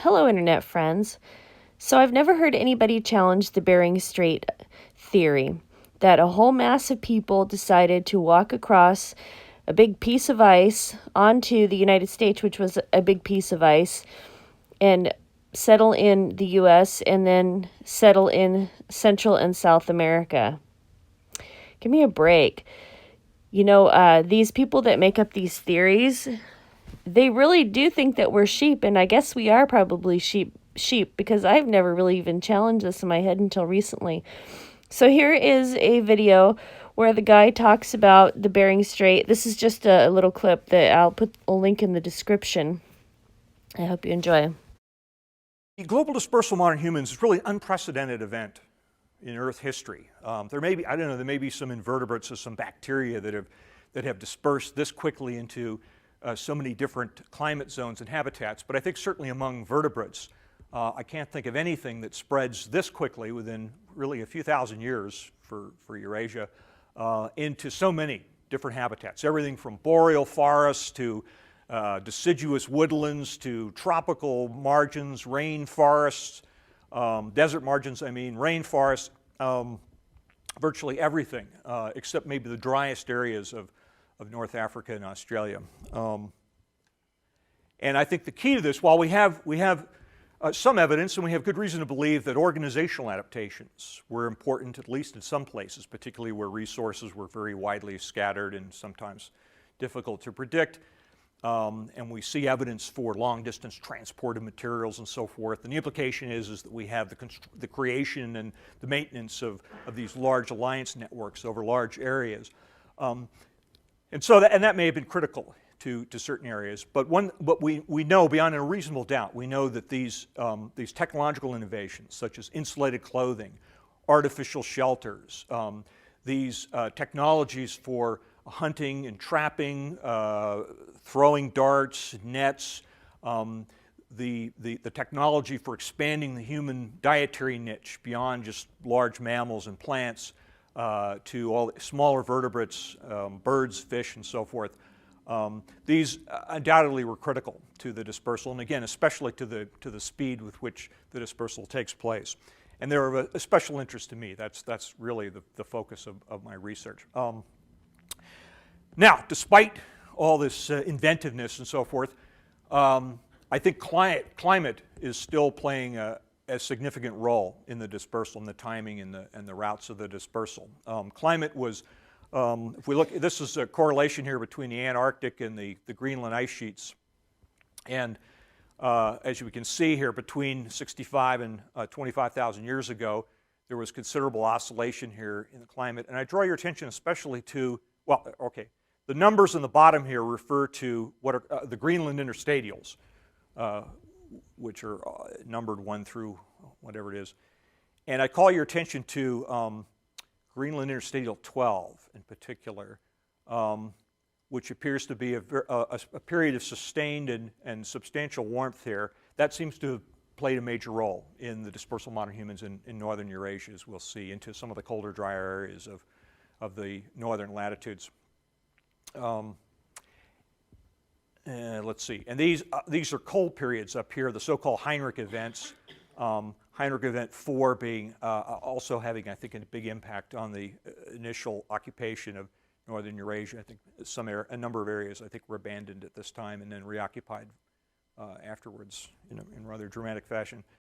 Hello, Internet friends. So, I've never heard anybody challenge the Bering Strait theory that a whole mass of people decided to walk across a big piece of ice onto the United States, which was a big piece of ice, and settle in the US and then settle in Central and South America. Give me a break. These people that make up these theories, they really do think that we're sheep, and I guess we are probably sheep because I've never really even challenged this in my head until recently. So here is a video where the guy talks about the Bering Strait. This is just a little clip that I'll put a link in the description. I hope you enjoy. The global dispersal of modern humans is really an unprecedented event in Earth history. There may be some invertebrates or some bacteria that have dispersed this quickly into so many different climate zones and habitats, but I think certainly among vertebrates, I can't think of anything that spreads this quickly within really a few thousand years for Eurasia into so many different habitats. Everything from boreal forests to deciduous woodlands to tropical margins, rainforests, desert margins, rainforests, virtually everything except maybe the driest areas of North Africa and Australia. And I think the key to this, while we have some evidence, and we have good reason to believe that organizational adaptations were important, at least in some places, particularly where resources were very widely scattered and sometimes difficult to predict. And we see evidence for long-distance transport of materials and so forth. And the implication is that we have the creation and the maintenance of these large alliance networks over large areas. And that may have been critical to certain areas, but we know beyond a reasonable doubt, we know that these technological innovations, such as insulated clothing, artificial shelters, these technologies for hunting and trapping, throwing darts, nets, the technology for expanding the human dietary niche beyond just large mammals and plants to all smaller vertebrates, birds, fish, and so forth. These undoubtedly were critical to the dispersal, and again, especially to the speed with which the dispersal takes place. And they're of a special interest to me. That's really the focus of my research. Now, despite all this inventiveness and so forth, I think climate is still playing a significant role in the dispersal and the timing and the routes of the dispersal. Climate was, if we look, this is a correlation here between the Antarctic and the Greenland ice sheets. And as we can see here, between 65 and 25,000 years ago, there was considerable oscillation here in the climate. And I draw your attention especially to, well, okay, the numbers on the bottom here refer to what are the Greenland interstadials, which are numbered 1 through whatever it is. And I call your attention to Greenland interstadial 12 in particular, which appears to be a period of sustained and substantial warmth here. That seems to have played a major role in the dispersal of modern humans in northern Eurasia, as we'll see, into some of the colder, drier areas of the northern latitudes. Let's see, and these are cold periods up here, the so-called Heinrich events. Heinrich event 4 being also having, I think, a big impact on the initial occupation of northern Eurasia. I think a number of areas, I think, were abandoned at this time and then reoccupied afterwards in rather dramatic fashion.